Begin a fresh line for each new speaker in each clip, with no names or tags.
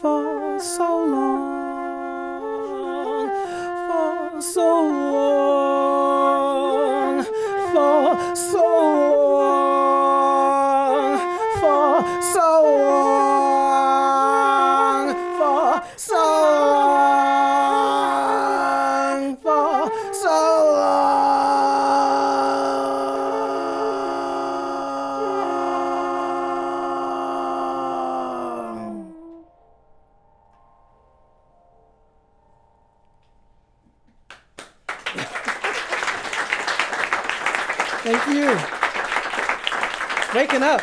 for so long, for so long, for so long, for so long, for so long, for so long. Thank you. Waking up.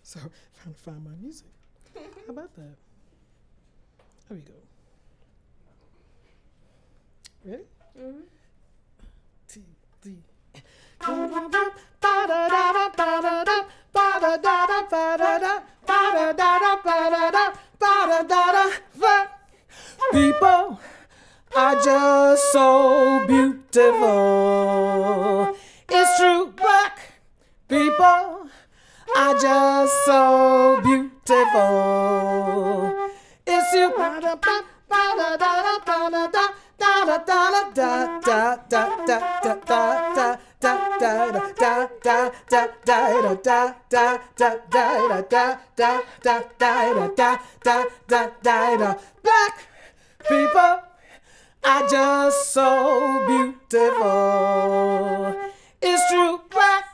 So, trying to find my music. How about that? There we go. Ready? Mm-hmm. T, D. People are just so beautiful. It's true, black people are just so beautiful. It's you. Black people are just so beautiful. It's true, black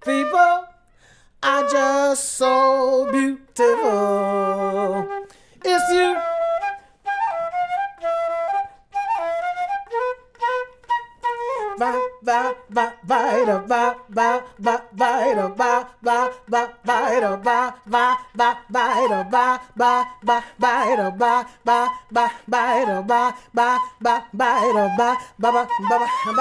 people are just so beautiful. It's you. Ba ba ba ba da ba ba ba ba da ba ba ba ba da ba ba ba ba da ba ba ba ba da ba ba ba ba da ba ba ba ba da ba ba ba ba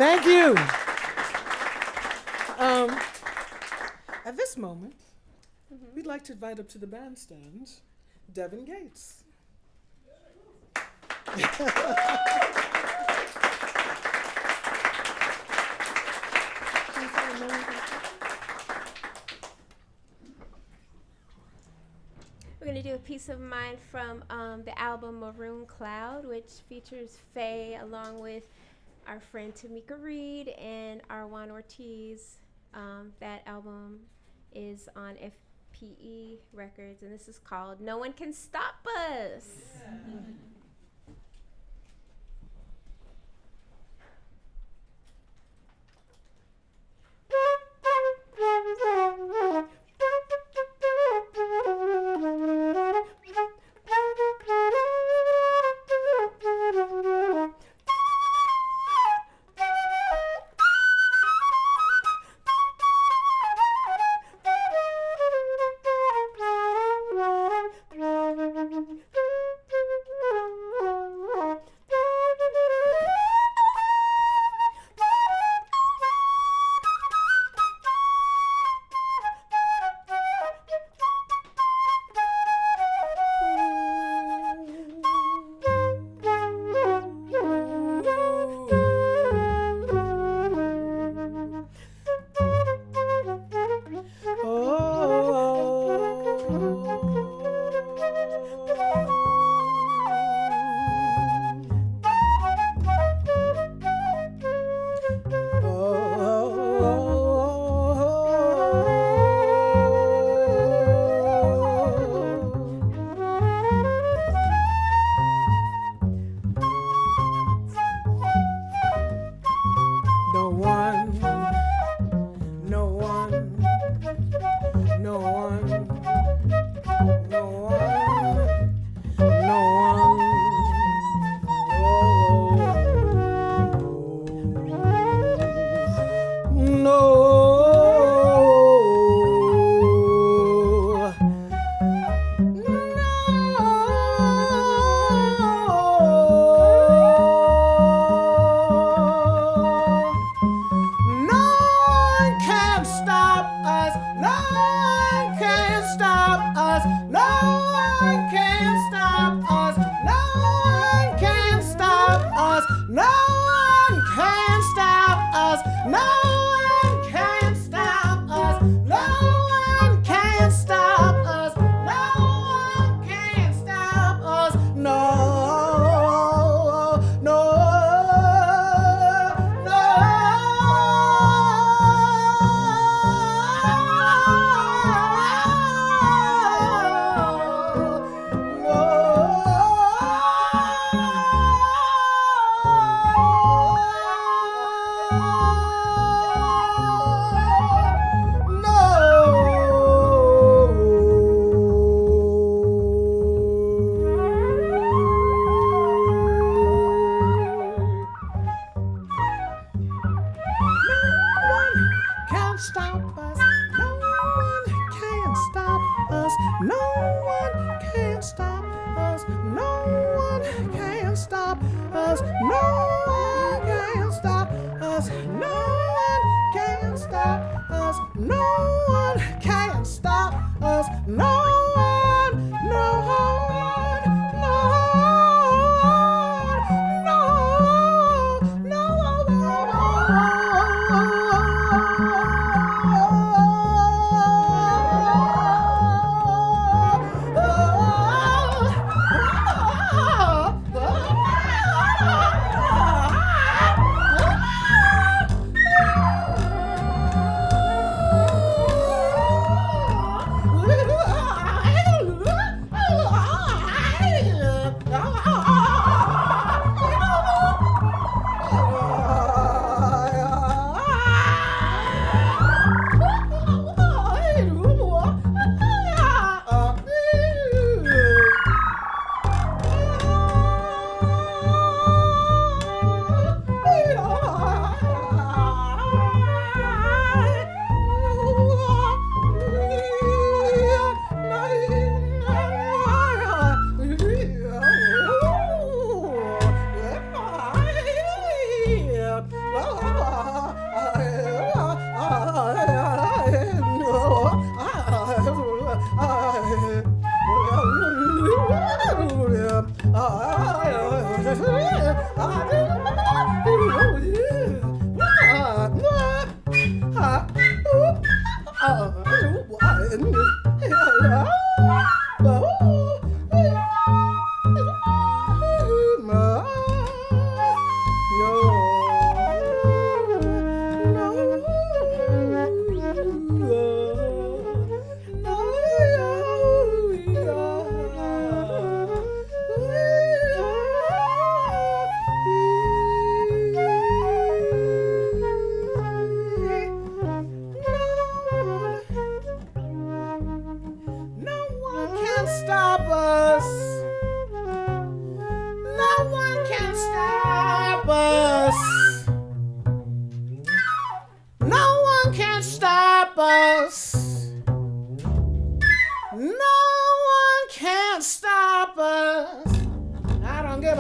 Thank you. At this moment, we'd like to invite up to the bandstand Devon Gates.
We're going to do a piece of mine from the album Maroon Cloud, which features Fay along with our friend Tamika Reed and Arwan Ortiz. That album is on FPE Records, and this is called No One Can Stop Us. Yeah.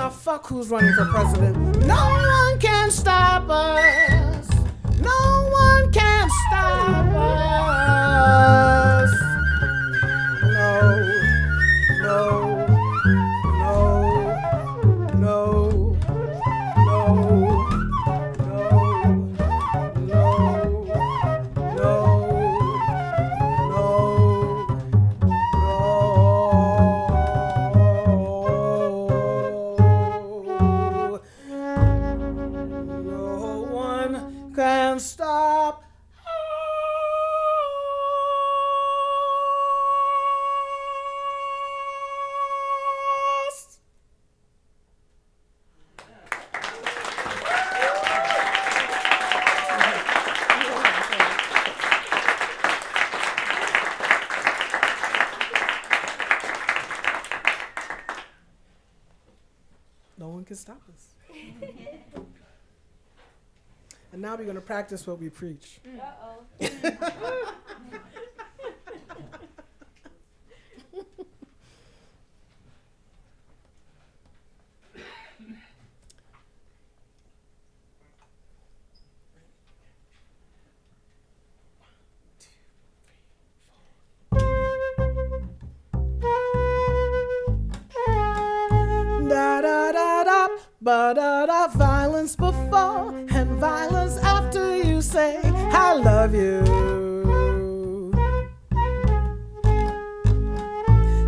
fuck who's running for president. No one can stop us. No one can stop us. No, no, no, no, no. Stop. No one can stop us. And now we're going to practice what we preach.
Uh-oh.
Da-da-da-da, ba-da-da, violence before and violence after you say, I love you.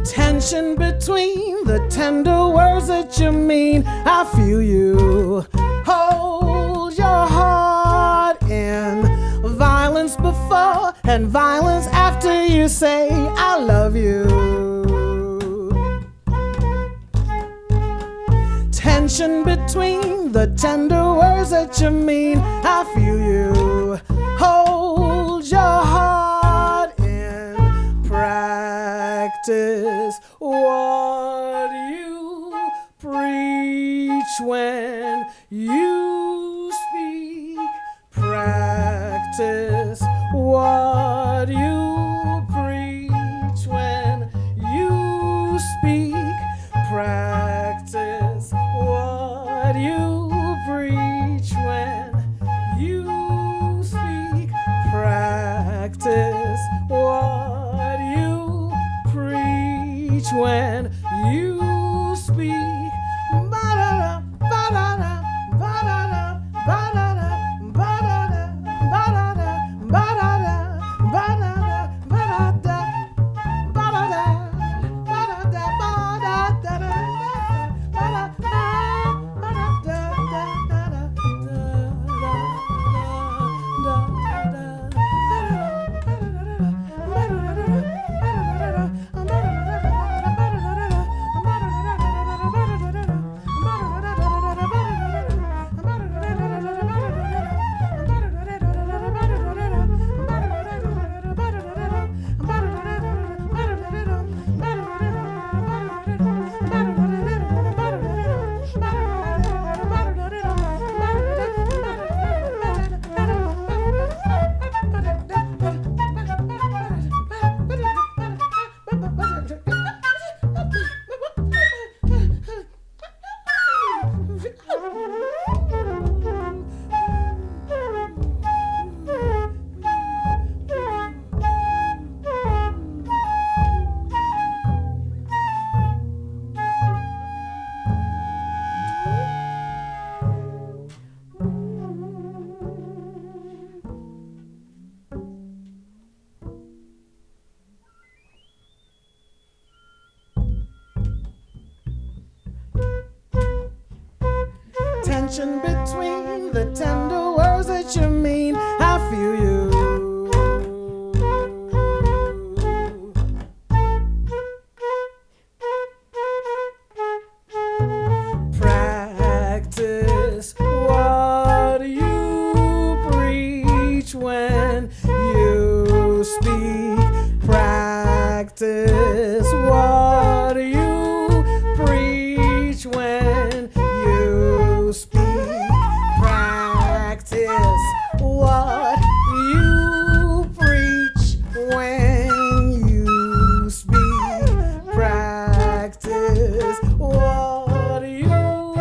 Tension between the tender words that you mean, I feel you. Hold your heart in. Violence before and violence after you say, I love you. Tension between the tender words that you mean, I feel you. Hold your heart in. Practice what you preach when you speak. Practice what you preach when you speak. Practice what you preach when you speak. Practice what you preach when you speak. Ba-da-da, ba-da-da, ba-da-da, ba-da-da, ba-da-da, ba-da-da, ba-da-da, ba-da-da, ba-da-da, ba-da-da, ba-da-da, ba-da-da. Tension between the tender words that you mean, I feel you. Practice what you preach when you speak. Practice what you preach when you speak. Practice what you preach when you speak. Practice what you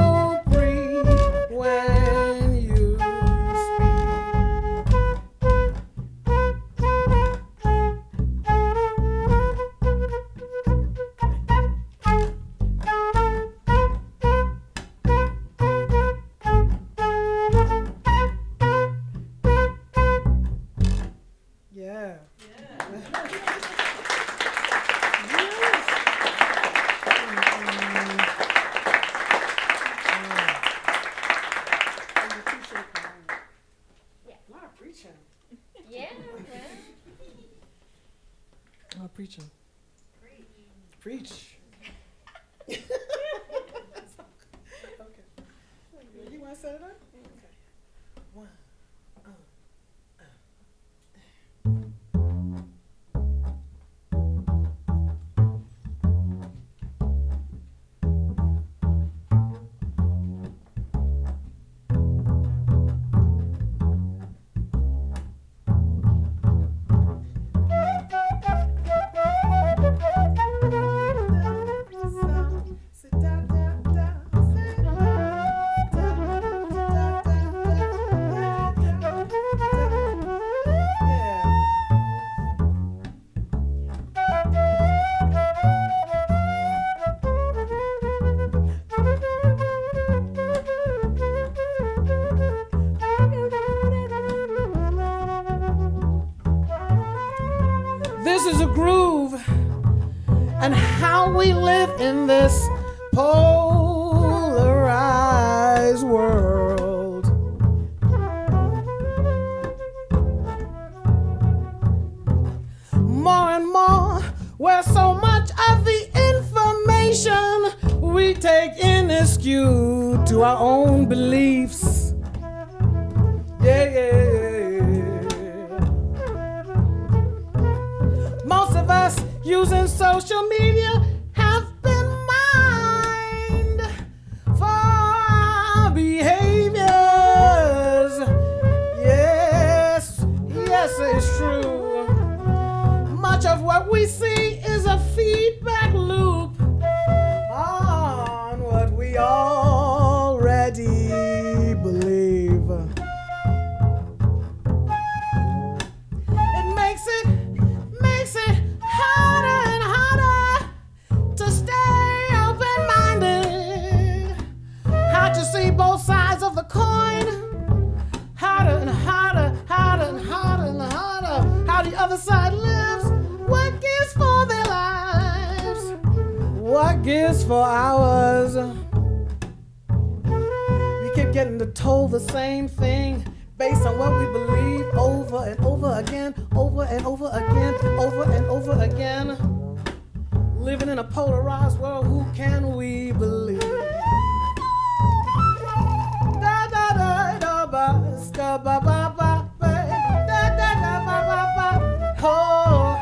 Preaching.
Yeah.
Oh, preaching. Preach. Okay. You want to set it up? Okay. One. This is a groove, and how we live in this polarized world. More and more, where so much of the information we take in is skewed to our own beliefs. Yeah, yeah, yeah. Most of us using social media have been mined for our behaviors. Yes, yes, it's true. Much of what we see is a feedback loop on what we already believe. It makes it harder and harder to stay open-minded. Hard to see both sides of the coin. Harder and harder, harder and harder and harder. How the other side lives, what gives for their lives, what gives for ours. We keep getting told the same thing based on what we believe over and over again, over and over again, over and over again. Living in a polarized world, who can we believe? Da da da da ba ska ba ba ba ba da da da ba ba ba. Oh,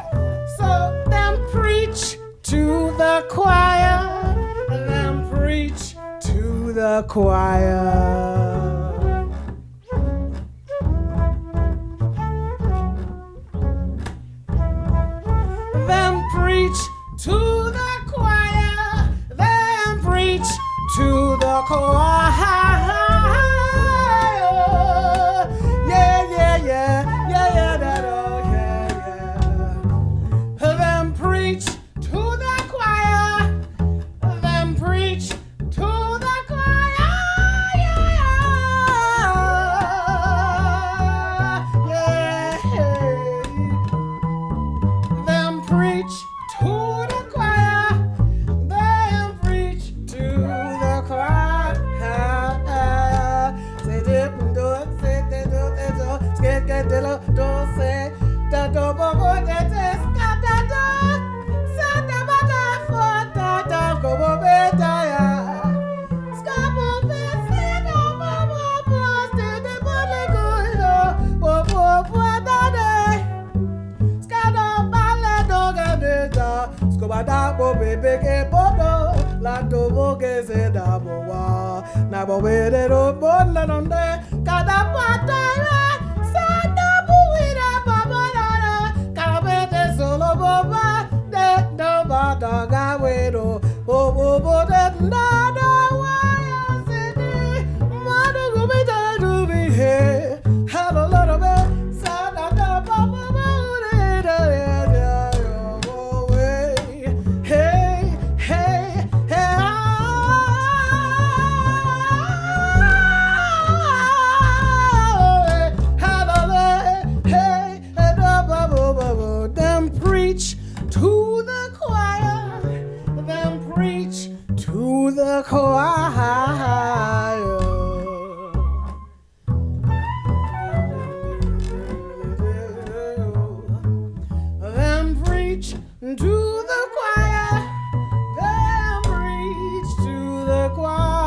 so them preach to the choir, and them preach to the choir. Them preach to the choir, them preach to the choir. Yeah, yeah, yeah, yeah, yeah, that, oh, yeah, yeah. Them preach to the choir, them preach to the choir. Yeah, yeah. Them preach to the choir, them preach to the choir. Say dip and do it, say they do it, skate get the lo, do say da do bo bo da da ska da do, sa da ba da for da da go bo be da ya. Ska bo be say do bo bo bo stay the bo le go yo, bo bo bo da da. Ska do ba le do ga de da, sko ba da bo be be ke bo do, la do bo ke se da bo wa, na bo be de do bo la don de, ka da ba da ya, sa da bo we da ba ba da da, ka be de solo bo ba, de do ba da ga we do, bo bo bo de da da wa ya se de, ma do go be da do be he, hello little bit, sa da da ba ba ba de da ya ya yo bo we, hey hey hey ah. Oh, preach to the choir. Go and preach to the choir.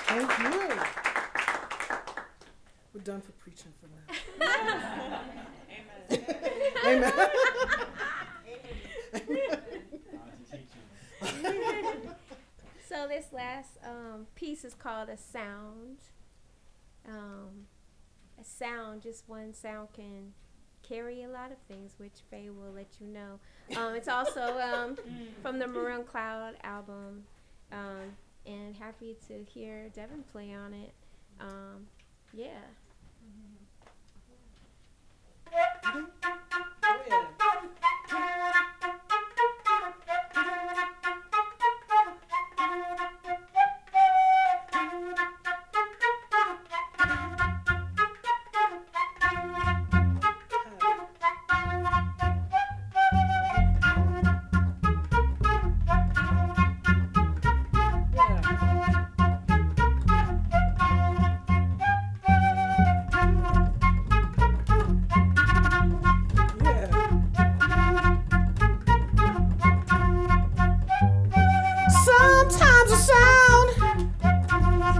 Thank you. We're done for preaching for now. Amen.
So this last piece is called a sound. A sound, just one sound can carry a lot of things, which Fay will let you know. It's also from the Maroon Cloud album, and happy to hear Devon play on it. Yeah.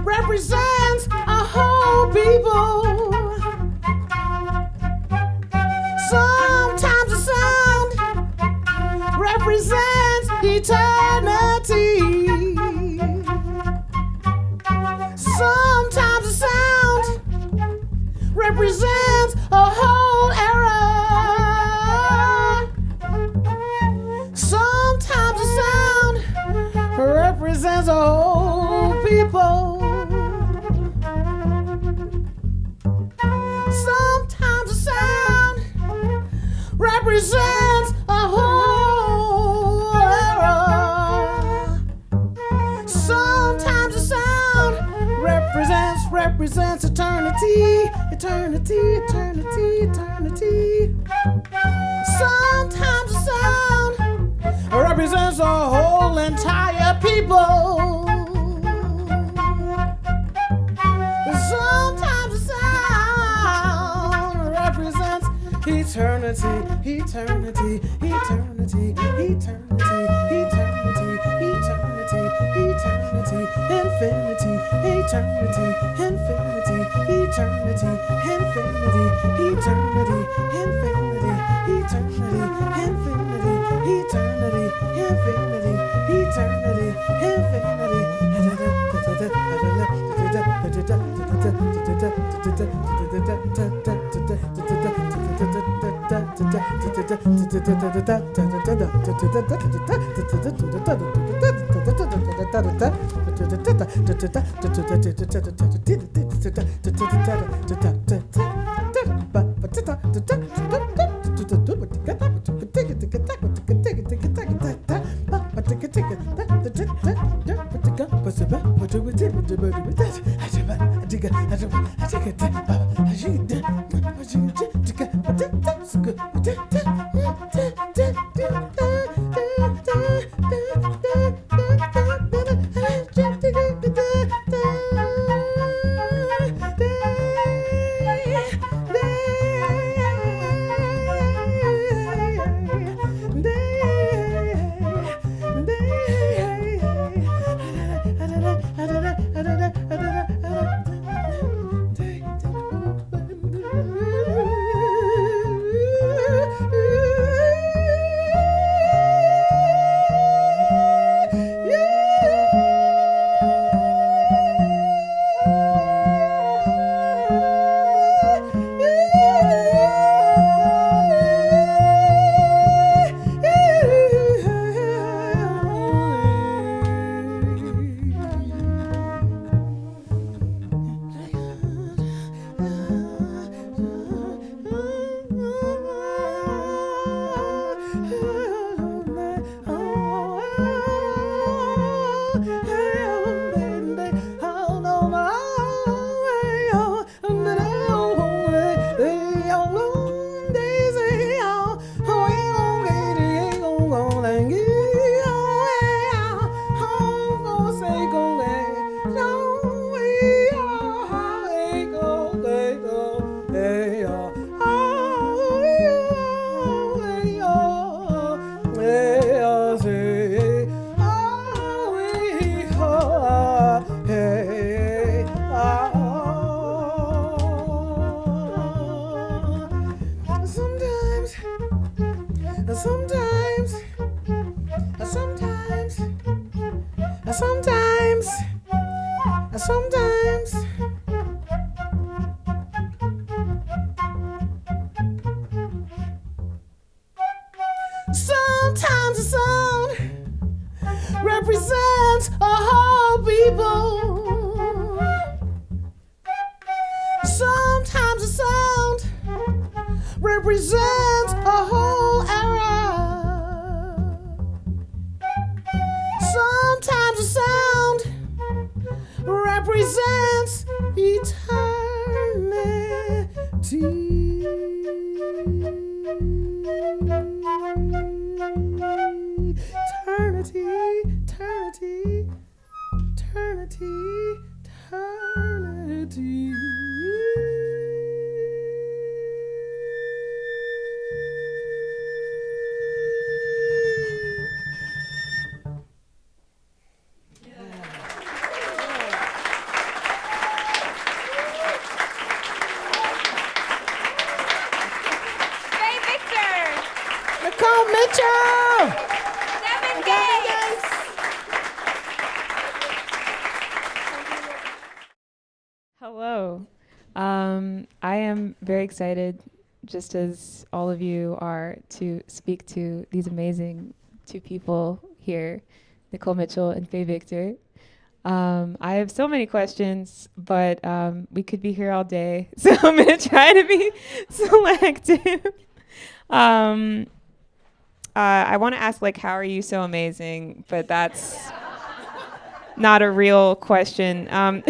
Represents a whole people. Sometimes a sound represents eternity. Sometimes a sound represents a whole era. Sometimes a sound represents a whole people. Sometimes a sound represents a whole era. Sometimes a sound represents eternity, eternity, eternity, eternity. Sometimes a sound represents a whole entire people. Sometimes a sound represents eternity, eternity, eternity, eternity, eternity, eternity, eternity, infinity, eternity, infinity, eternity, infinity, eternity, infinity, eternity, infinity, eternity, infinity, eternity, infinity. Sometimes a sound represents a whole people. Sometimes a sound represents a whole era. Sometimes a sound represents eternity. Eternity, eternity, eternity, eternity.
Fay Victor!
Nicole Mitchell!
Devon Gates!
Hello. I am very excited, just as all of you are, to speak to these amazing two people here, Nicole Mitchell and Fay Victor. I have so many questions, but we could be here all day, so I'm going to try to be selective. I want to ask, how are you so amazing? But that's not a real question. I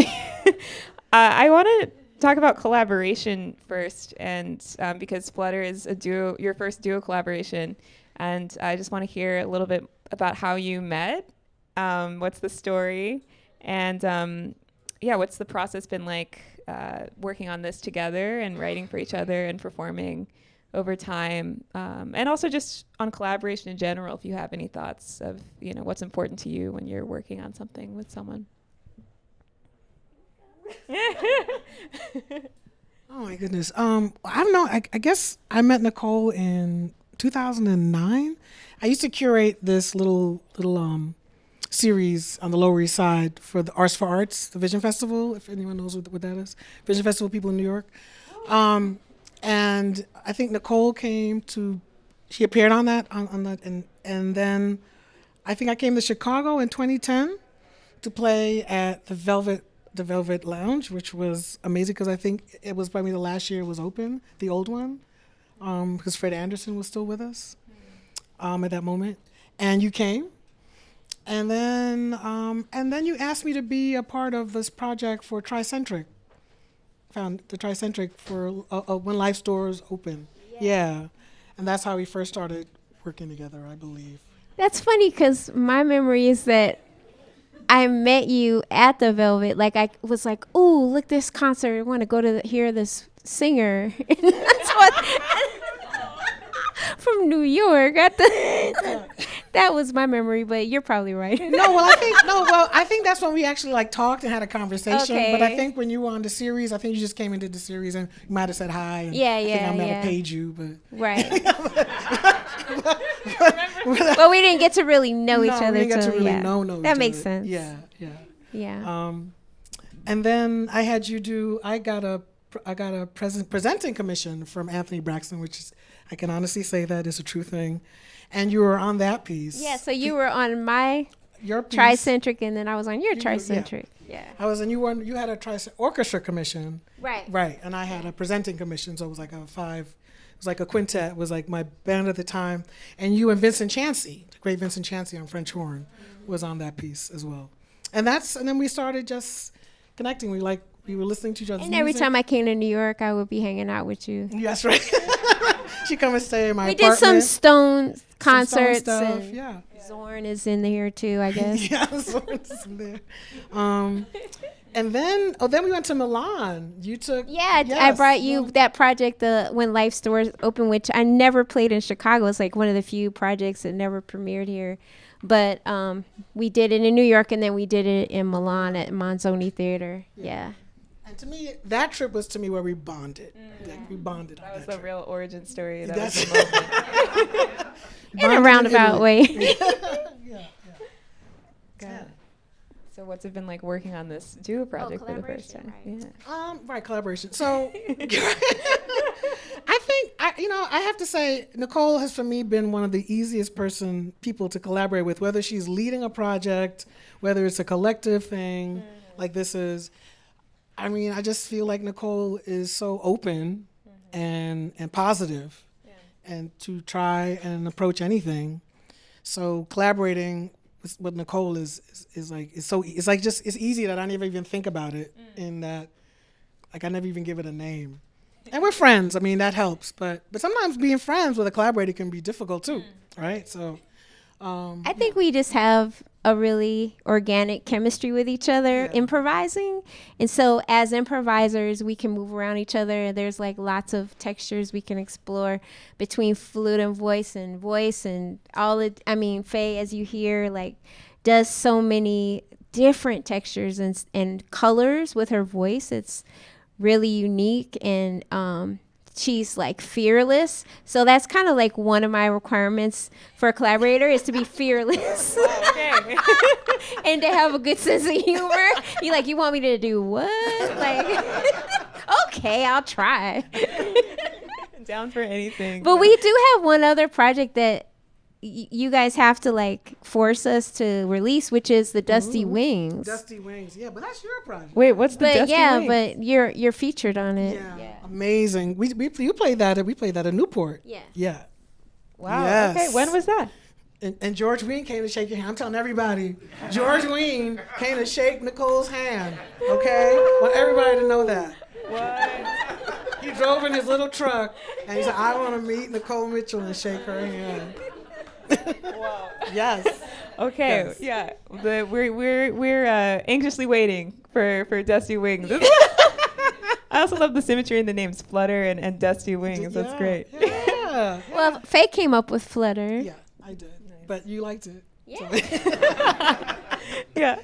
want to talk about collaboration first, and because FLUTTER is your first duo collaboration, and I just want to hear a little bit about how you met. What's the story, and what's the process been like working on this together and writing for each other and performing over time, and also just on collaboration in general. If you have any thoughts of what's important to you when you're working on something with someone.
Oh my goodness. I don't know. I guess I met Nicole in 2009. I used to curate this little series on the Lower East Side for the Arts for Arts, the Vision Festival, if anyone knows what that is. Vision Festival people in New York. And I think Nicole she appeared on that, and then I think I came to Chicago in 2010 to play at the Velvet Lounge, which was amazing because I think it was probably the last year it was open, the old one, because Fred Anderson was still with us at that moment. And you came, and then you asked me to be a part of this project for Tricentric. Found the Tricentric for When Life Stores Open. Yeah. And that's how we first started working together, I believe.
That's funny because my memory is that I met you at the Velvet. Like I was like, "Ooh, look this concert! I want to go to hear this singer." That's what from New York. That was my memory, but you're probably right.
I think that's when we actually like talked and had a conversation.
Okay.
But I think when you were on the series, I think you just came and did the series, and you might have said hi. And I think I might have paid you, but
right. But we didn't get to really know each other.
We didn't get to really know each other.
That makes sense.
Yeah. And then I had you do. I got a presenting commission from Anthony Braxton, which is, I can honestly say that is a true thing. And you were on that piece.
Yeah, so you were on your piece. Tricentric, and then I was on your tricentric. Yeah.
I was, and you had a orchestra commission.
Right.
Right, and I had a presenting commission, so it was like a quintet. It was like my band at the time. And you and Vincent Chancey, the great Vincent Chancey on French horn, was on that piece as well. And then we started just connecting. We were listening to each other's music.
And every time I came to New York, I would be hanging out with you.
That's right. She'd come and stay in my
apartment. We did some Stone concerts. Some Stone stuff,
yeah.
Zorn is in there too, I guess.
Yeah, Zorn is in there. And then we went to Milan. You took...
Yeah, yes. I brought you that project, When Life Stores Open, which I never played in Chicago. It's like one of the few projects that never premiered here. But we did it in New York, and then we did it in Milan at Manzoni Theater. Yeah.
And to me, that trip was where we bonded. Like, we bonded.
That was the real origin story.
That's
was the moment.
In a roundabout way.
Yeah.
So what's it been like working on this duo project for the first time?
Right. Collaboration. So I think I have to say Nicole has for me been one of the easiest people to collaborate with, whether she's leading a project, whether it's a collective thing like this is. I mean, I just feel like Nicole is so open and positive, and to try and approach anything. So collaborating with Nicole is easy that I never even think about it. In that, like, I never even give it a name. And we're friends. I mean, that helps. But sometimes being friends with a collaborator can be difficult too, right? So
I think we just have a really organic chemistry with each other, improvising. And so as improvisers, we can move around each other. There's like lots of textures we can explore between flute and voice and all it. I mean, Fay, as you hear, like, does so many different textures and colors with her voice. It's really unique, and she's like fearless. So that's kind of like one of my requirements for a collaborator is to be fearless.
Okay.
And to have a good sense of humor. You want me to do what? Like, okay, I'll try.
Down for anything.
But we do have one other project that you guys have to like force us to release, which is the Dusty Wings.
Dusty Wings, yeah, but that's your project.
Wait, what's the Dusty Wings?
But you're featured on it.
Yeah. Amazing. You played that. We played that at Newport.
Yeah.
Wow.
Yes.
Okay. When was that?
And George Wein came to shake your hand. I'm telling everybody, George Wein came to shake Nicole's hand. Okay, I want everybody to know that.
What?
He drove in his little truck and he said, "I want to meet Nicole Mitchell and shake her hand."
Wow.
Yes.
Okay. Yes. Yeah. We're anxiously waiting for Dusty Wings. I also love the symmetry in the names FLUTTER and Dusty Wings. That's great.
Yeah.
Well, Fay came up with FLUTTER.
Yeah, I did. Nice. But you liked it.
Yeah.
So.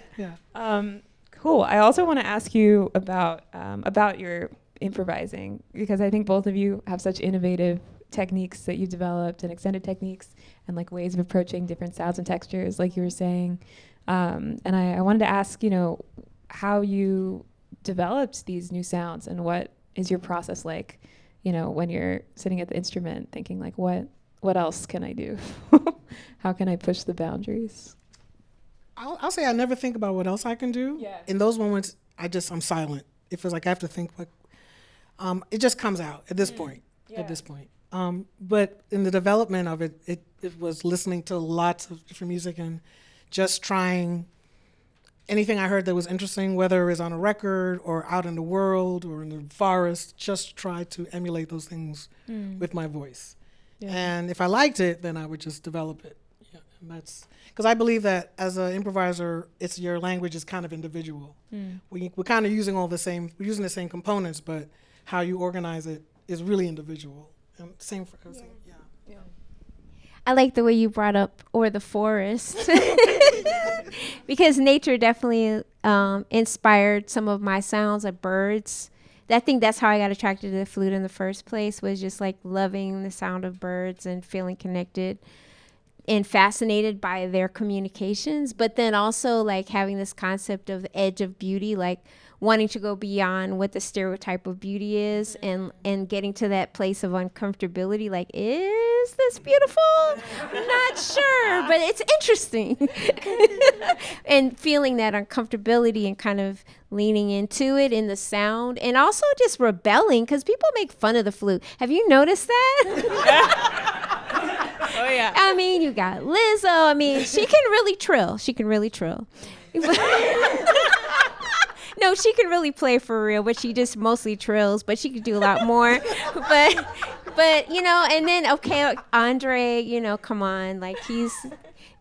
Yeah. Cool. I also want to ask you about your improvising, because I think both of you have such innovative techniques that you developed, and extended techniques, and like ways of approaching different sounds and textures, like you were saying. And I wanted to ask, how you developed these new sounds, and what is your process like, when you're sitting at the instrument thinking like, what else can I do? How can I push the boundaries?
I'll say I never think about what else I can do.
Yeah.
In those moments, I'm silent. It feels like I have to think, it just comes out at this point.
Yeah.
At this point. But in the development of it, it was listening to lots of different music and just trying anything I heard that was interesting, whether it was on a record or out in the world or in the forest, just try to emulate those things with my voice. And if I liked it, then I would just develop it. Yeah, and that's because I believe that as an improviser, it's your language is kind of individual. We're kind of using we're using the same components, but how you organize it is really individual. And same for everything. Yeah.
I like the way you brought up "or the forest," because nature definitely inspired some of my sounds, like birds. I think that's how I got attracted to the flute in the first place, was just like loving the sound of birds and feeling connected and fascinated by their communications. But then also like having this concept of the edge of beauty, like wanting to go beyond what the stereotype of beauty is, and getting to that place of uncomfortability, like, is this beautiful? Not sure, but it's interesting. And feeling that uncomfortability and kind of leaning into it in the sound, and also just rebelling, because people make fun of the flute. Have you noticed that?
Oh yeah.
I mean, you got Lizzo. I mean, she can really trill. No, she can really play for real, but she just mostly trills, but she could do a lot more. But you know, and then, okay, Andre, you know, come on, like, he's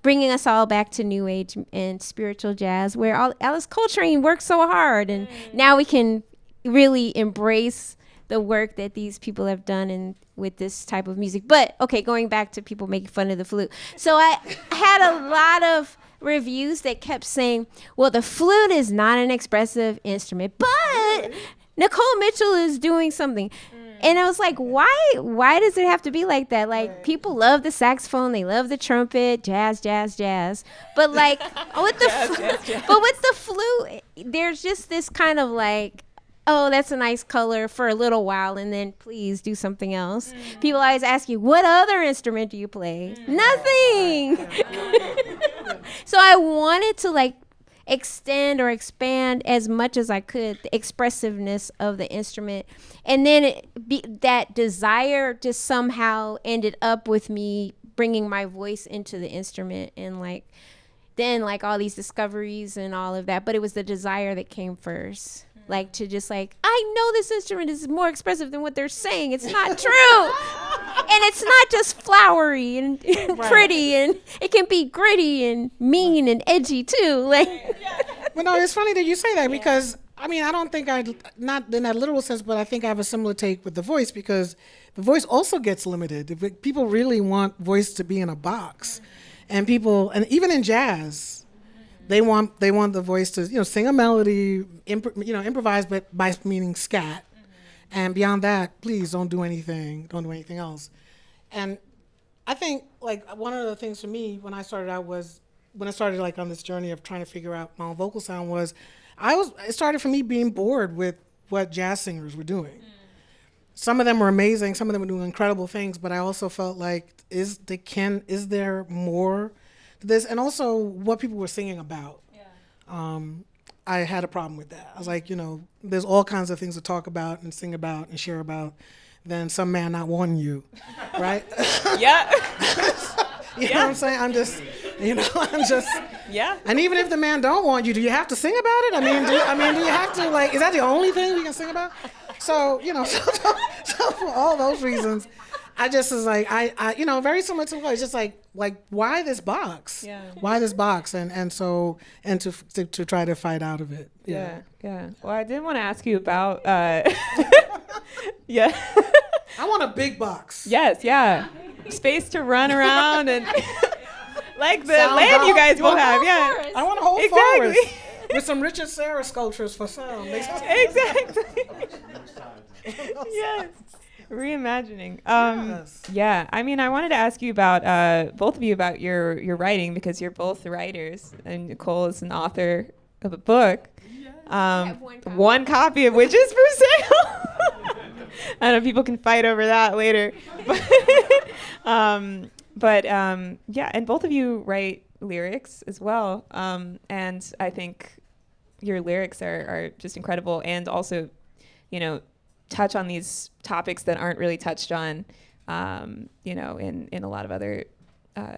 bringing us all back to new age and spiritual jazz, where Alice Coltrane worked so hard, and now we can really embrace the work that these people have done and with this type of music. But okay, going back to people making fun of the flute. So I had a lot of reviews that kept saying, well, the flute is not an expressive instrument, but Nicole Mitchell is doing something. And I was like, why does it have to be like that? Like, people love the saxophone, they love the trumpet, jazz. But like with the flute, there's just this kind of like, oh, that's a nice color for a little while, and then please do something else. People always ask you, what other instrument do you play? Nothing. So I wanted to like extend or expand as much as I could the expressiveness of the instrument. And then that desire just somehow ended up with me bringing my voice into the instrument, and like then like all these discoveries and all of that. But it was the desire that came first. Like, to just like, I know this instrument is more expressive than what they're saying. It's not true. And it's not just flowery and pretty, and it can be gritty and mean and edgy too. Like,
Well, no, it's funny that you say that, because I mean, I don't think not in that literal sense, but I think I have a similar take with the voice, because the voice also gets limited. If people really want voice to be in a box, and even in jazz, they want the voice to, you know, sing a melody, improvise, but by meaning scat. And beyond that, please don't do anything else. And I think like one of the things for me when I started like on this journey of trying to figure out my own vocal sound it started for me being bored with what jazz singers were doing. Some of them were amazing, some of them were doing incredible things, but I also felt like, is there more to this? And also what people were singing about. I had a problem with that. I was like, you know, there's all kinds of things to talk about and sing about and share about than some man not wanting you, right?
Yeah.
You know what I'm saying? I'm just.
Yeah.
And even if the man don't want you, do you have to sing about it? I mean, do you have to, like, is that the only thing we can sing about? So, you know, so for all those reasons, I just was like, I you know, very similar to it's just like why this box?
Yeah.
Why this box? And to try to fight out of it.
Yeah. Well, I did want to ask you about yeah.
I want a big box.
Yes, yeah. Space to run around and like the
Sound
land
out.
you guys will have. Yeah.
I want a whole
Exactly.
forest with some Richard Serra sculptures for sound.
Exactly. Yes. Reimagining.
Yes.
Yeah. I mean, I wanted to ask you about both of you about your writing, because you're both writers, and Nicole is an author of a book.
have
One copy of which is for sale. I know people can fight over that later. But yeah, and both of you write lyrics as well. And I think your lyrics are just incredible, and also, you know, touch on these topics that aren't really touched on, you know, in a lot of other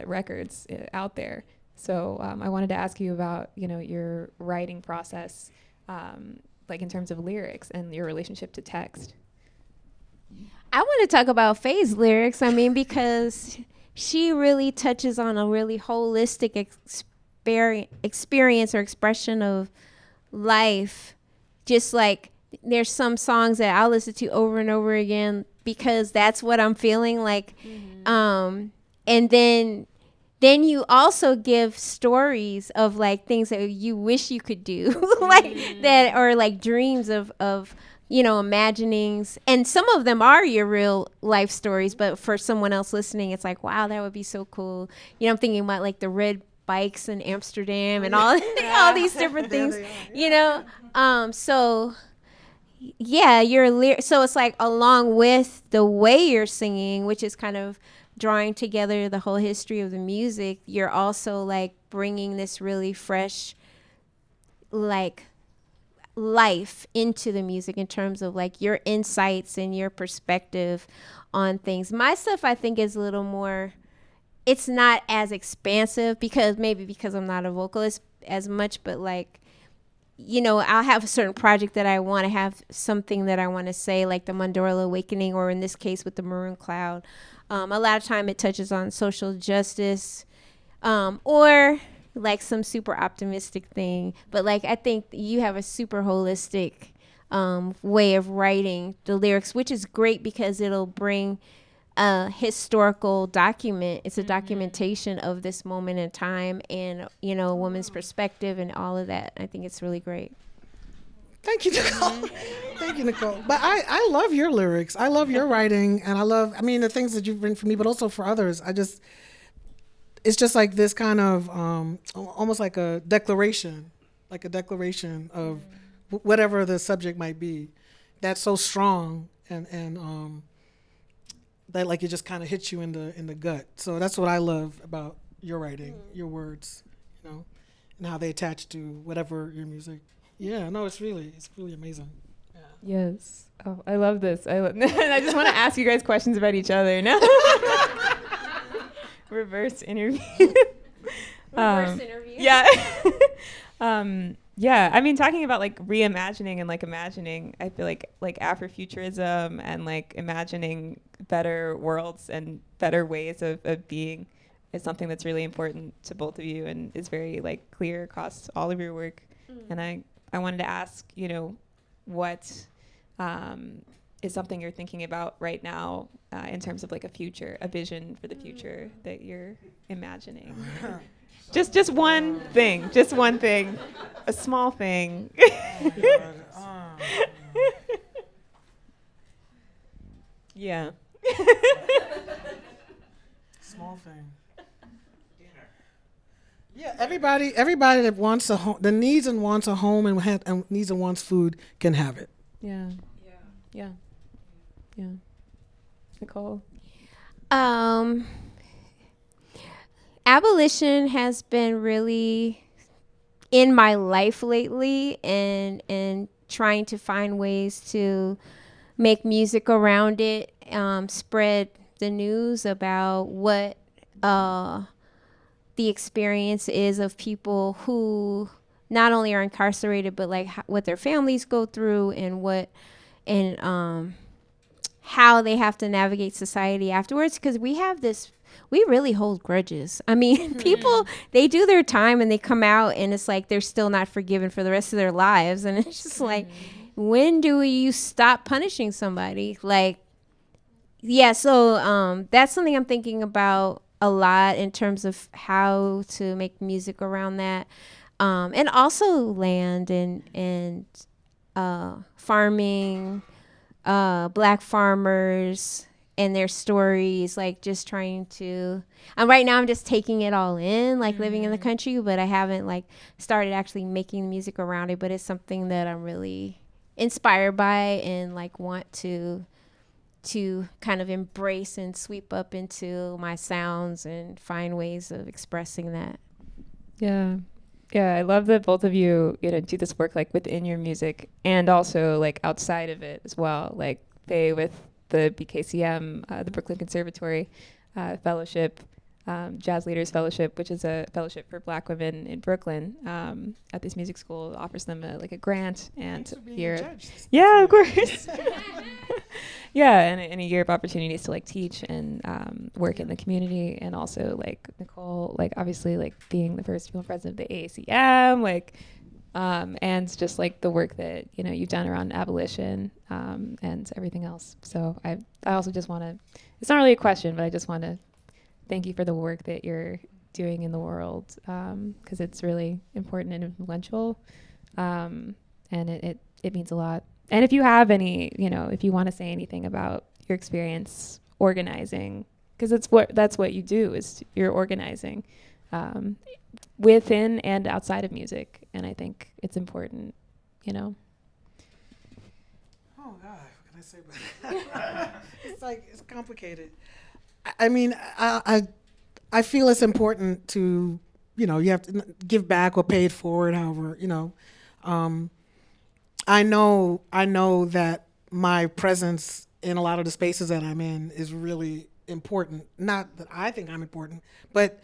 records out there. So I wanted to ask you about, you know, your writing process, like in terms of lyrics and your relationship to text.
I want to talk about Fay's lyrics. I mean, because she really touches on a really holistic experience or expression of life. Just like there's some songs that I'll listen to over and over again because that's what I'm feeling like. And then you also give stories of like things that you wish you could do, like that, or like dreams of imaginings. And some of them are your real life stories, but for someone else listening, it's like, wow, that would be so cool. I'm thinking about like the red bikes in Amsterdam and all these different things, so yeah, so it's like along with the way you're singing, which is kind of drawing together the whole history of the music, you're also like bringing this really fresh like life into the music in terms of like your insights and your perspective on things. My stuff I think is a little more, it's not as expansive because I'm not a vocalist as much, but like, I'll have a certain project that I want to have something that I want to say, like the Mandorla Awakening, or in this case with the Maroon Cloud. A lot of time it touches on social justice, or like some super optimistic thing. But like, I think you have a super holistic way of writing the lyrics, which is great because it'll bring a historical document. It's a documentation of this moment in time and, a woman's perspective and all of that. I think it's really great.
Thank you, Nicole. Thank you, Nicole. But I love your lyrics. I love your writing. And the things that you've written for me, but also for others. It's just like this kind of almost like a declaration of whatever the subject might be. That's so strong and that like it just kind of hits you in the gut. So that's what I love about your writing, your words, and how they attach to whatever your music. Yeah, no, it's really amazing. Yeah.
Yes. Oh, I love this. I just want to ask you guys questions about each other now. Reverse interview.
Reverse interview.
Yeah. Yeah, I mean, talking about like reimagining and like imagining, I feel like Afrofuturism and like imagining better worlds and better ways of being is something that's really important to both of you and is very like clear across all of your work. And I wanted to ask, what is something you're thinking about right now in terms of like a vision for the future that you're imagining? Just one thing, a small thing. Yeah.
Small thing. Yeah, everybody that wants a home, that needs and wants a home and needs and wants food can have it.
Yeah. Nicole.
Abolition has been really in my life lately, and trying to find ways to make music around it, spread the news about what the experience is of people who not only are incarcerated, but like what their families go through and how they have to navigate society afterwards. Because we really hold grudges. I mean, people, they do their time and they come out and it's like they're still not forgiven for the rest of their lives. And it's just like, when do you stop punishing somebody? Like, yeah, so that's something I'm thinking about a lot in terms of how to make music around that. And also land and farming, Black farmers and their stories, like just trying to, right now I'm just taking it all in, like living in the country, but I haven't like started actually making music around it, but it's something that I'm really inspired by and like want to kind of embrace and sweep up into my sounds and find ways of expressing that.
Yeah. I love that both of you, do this work like within your music and also like outside of it as well. Like Fay with the BKCM, the Brooklyn Conservatory Fellowship, Jazz Leaders Fellowship, which is a fellowship for Black women in Brooklyn at this music school, offers them a grant and here. Yeah, of course. Yeah, and a year of opportunities to like teach and work in the community, and also like Nicole, like obviously like being the first female president of the AACM, like and just like the work that you've done around abolition and everything else. So I also just want to, it's not really a question, but I just want to thank you for the work that you're doing in the world, because it's really important and influential, and it means a lot. And if you have any, if you want to say anything about your experience organizing, because that's what you do, is you're organizing within and outside of music, and I think it's important,
Oh God, what can I say about that? It's complicated. I mean, I feel it's important to, you have to give back or pay it forward, however, I know that my presence in a lot of the spaces that I'm in is really important. Not that I think I'm important, but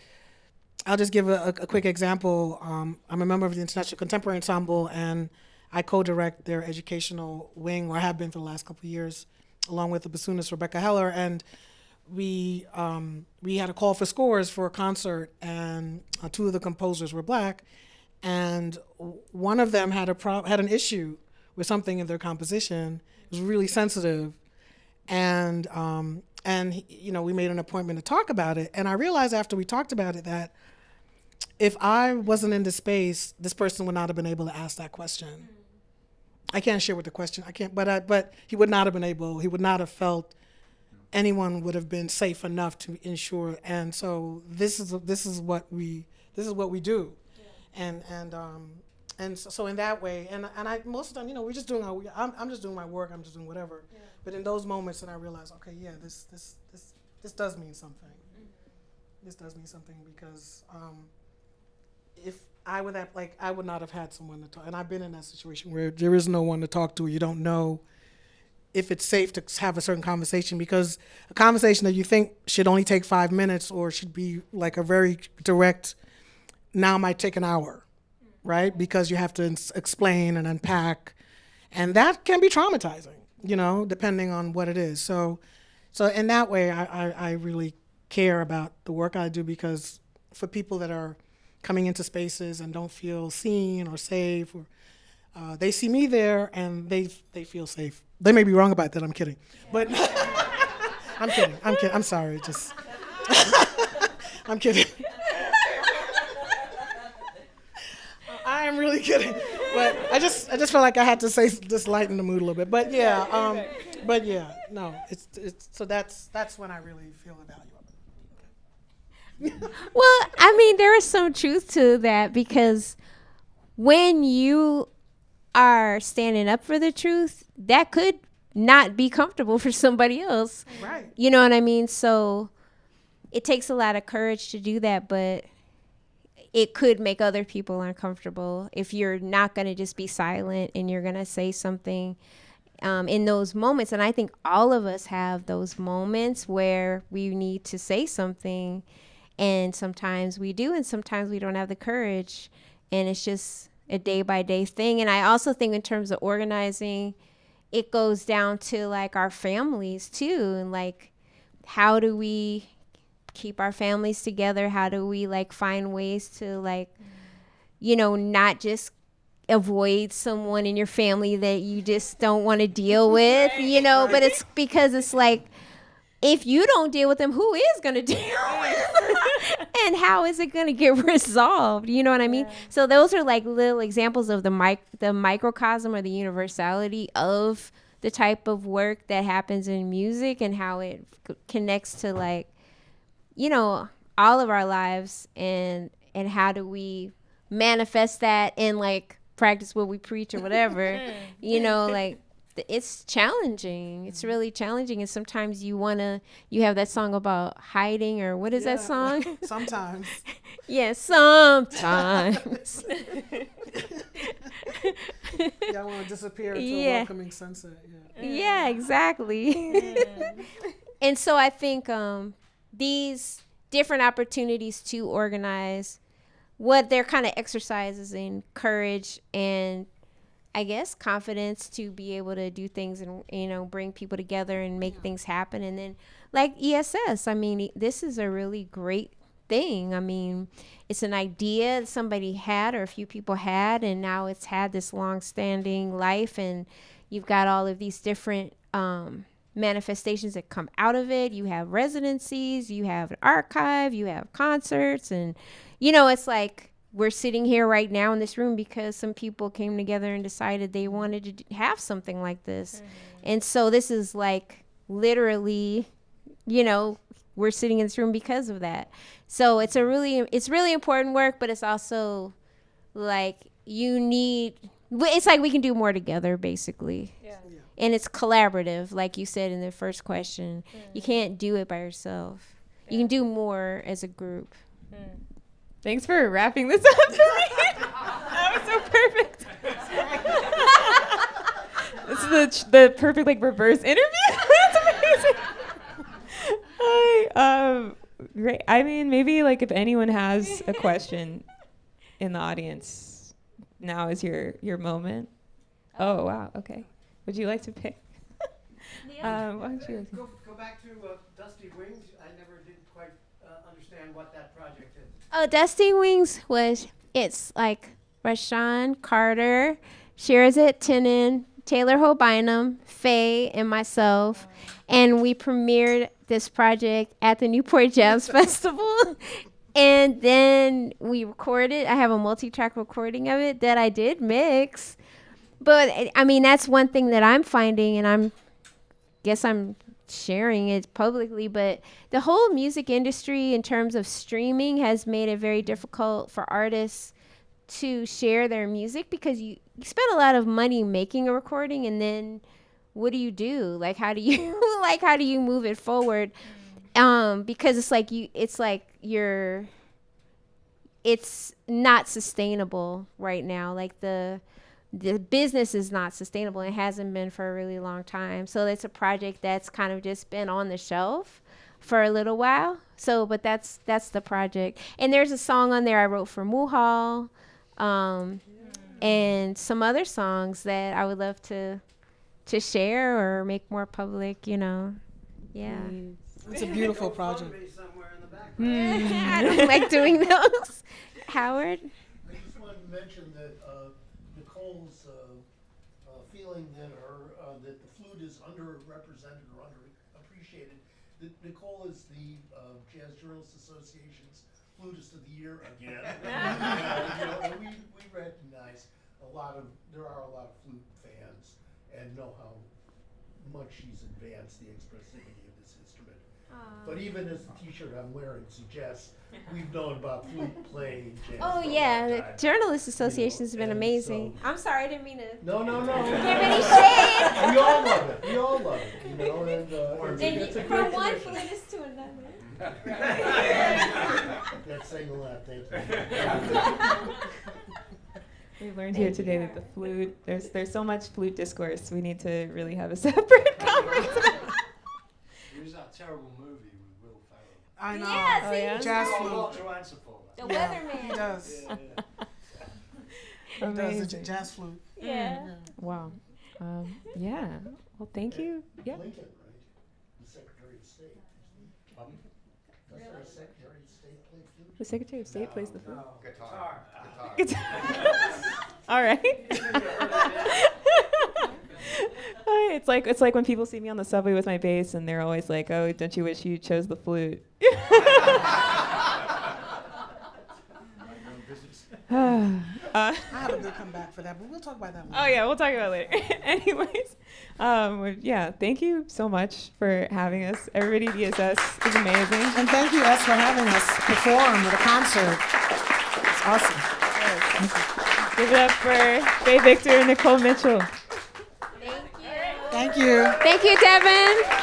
I'll just give a quick example. I'm a member of the International Contemporary Ensemble, and I co-direct their educational wing, or have been for the last couple of years, along with the bassoonist Rebecca Heller. And we had a call for scores for a concert, and two of the composers were Black, and one of them had an issue with something in their composition. It was really sensitive, and we made an appointment to talk about it. And I realized after we talked about it that if I wasn't in the space, this person would not have been able to ask that question. I can't share what the question. I can't. But he would not have been able. He would not have felt anyone would have been safe enough to ensure. And so this is what we do, and so in that way, and I most of the time, we're just doing I'm just doing my work. I'm just doing whatever. Yeah. But in those moments, and I realize, okay, yeah, this does mean something. Mm-hmm. This does mean something, because if I would have, I would not have had someone to talk. And I've been in that situation where there is no one to talk to. You don't know if it's safe to have a certain conversation, because a conversation that you think should only take 5 minutes or should be like a very direct, now might take an hour, right? Because you have to explain and unpack, and that can be traumatizing, depending on what it is. So in that way, I really care about the work I do, because for people that are coming into spaces and don't feel seen or safe, or they see me there and they feel safe. They may be wrong about that. I'm kidding, but I'm kidding. I'm sorry. Just I'm kidding. I am really kidding, but I just felt like I had to say, just lighten the mood a little bit. But yeah, no, it's so that's when I really feel the value of it.
Well, I mean, there is some truth to that, because when you are standing up for the truth, that could not be comfortable for somebody else.
Right.
You know what I mean? So it takes a lot of courage to do that, but it could make other people uncomfortable if you're not going to just be silent and you're going to say something in those moments. And I think all of us have those moments where we need to say something, and sometimes we do, and sometimes we don't have the courage, and it's just a day-by-day thing. And I also think in terms of organizing, it goes down to like our families too, and like, how do we keep our families together? How do we like find ways to like, not just avoid someone in your family that you just don't want to deal with, but it's because it's like, if you don't deal with them, who is going to deal with them? And how is it going to get resolved? You know what I mean? Yeah. So those are like little examples of the microcosm or the universality of the type of work that happens in music, and how it connects to like, all of our lives, and how do we manifest that and like practice what we preach or whatever, like it's challenging. It's really challenging. And sometimes you have that song about hiding, or what is that song?
Sometimes.
Yeah, sometimes.
Y'all want to disappear into a welcoming sunset.
Yeah, exactly. And so I think these different opportunities to organize, what they're kind of exercises in courage and I guess, confidence to be able to do things and, you know, bring people together and make things happen. And then like ESS, I mean, this is a really great thing. I mean, it's an idea that somebody had or a few people had, and now it's had this long-standing life, and you've got all of these different manifestations that come out of it. You have residencies, you have an archive, you have concerts, and, you know, it's like, we're sitting here right now in this room because some people came together and decided they wanted to have something like this. And so this is like literally, you know, we're sitting in this room because of that. So it's really important work, but it's also like it's like we can do more together, basically. Yeah. And it's collaborative, like you said in the first question. You can't do it by yourself. You can do more as a group.
Thanks for wrapping this up for me. That was so perfect. This is the perfect like reverse interview. That's amazing. Great. I mean, maybe like if anyone has a question in the audience, now is your moment. Oh wow. Okay. Would you like to pick? Why don't you
go back to Dusty Wings? I never did quite understand what that project is.
Oh, Dusty Wings it's like Rashawn Carter, Shirazet Tinin, Taylor Hobynum, Fay, and myself. And we premiered this project at the Newport Jazz Festival. And then we recorded. I have a multi-track recording of it that I did mix. But, I mean, that's one thing that I'm finding, and guess I'm sharing it publicly, but the whole music industry in terms of streaming has made it very difficult for artists to share their music because you spend a lot of money making a recording, and then what do you do? Like, how do you move it forward? Because it's not sustainable right now. Like the business is not sustainable. It hasn't been for a really long time. So it's a project that's kind of just been on the shelf for a little while. So, but that's the project. And there's a song on there I wrote for Muhal, and some other songs that I would love to share or make more public, you know. Yeah.
It's a beautiful project.
I don't like doing those. Howard?
I just wanted to mention that Nicole's feeling that that the flute is underrepresented or underappreciated. Nicole is the Jazz Journalists Association's Flutist of the Year again. And we recognize there are a lot of flute fans and know how much she's advanced the expressivity of this instrument. But even as the T-shirt I'm wearing suggests, we've known about flute playing jazz.
Oh yeah, the Journalists Association has been amazing. So, I'm sorry, I didn't mean to.
No.
Give any shade.
We all love it. You know, and
from one flutist to another.
That's saying a lot. Thank you.
We learned here today that the flute, there's so much flute discourse. We need to really have a separate conference.
There's that terrible movie with Will Ferrell.
I know.
Yeah, see?
Yeah?
Jazz
Got a
flute.
lot to answer for.
The Weatherman.
He does.
Yeah.
He does the
Amazing.
jazz flute.
Yeah.
Wow. Yeah. Well, thank you. Yeah.
Lincoln, right? The Secretary of State. Does our Secretary of State play flute?
The Secretary of State plays the flute.
Guitar.
All right. It's like when people see me on the subway with my bass, and they're always like, "Oh, don't you wish you chose the flute?"
I have a good comeback for that, but we'll talk about that one.
Oh yeah, we'll talk about it later. Anyways, yeah, thank you so much for having us. Everybody at ESS is amazing.
And thank you, S, for having us perform at a concert. It's awesome.
Give it up for Fay Victor and Nicole Mitchell.
Thank you.
Thank you.
Thank you, Devon.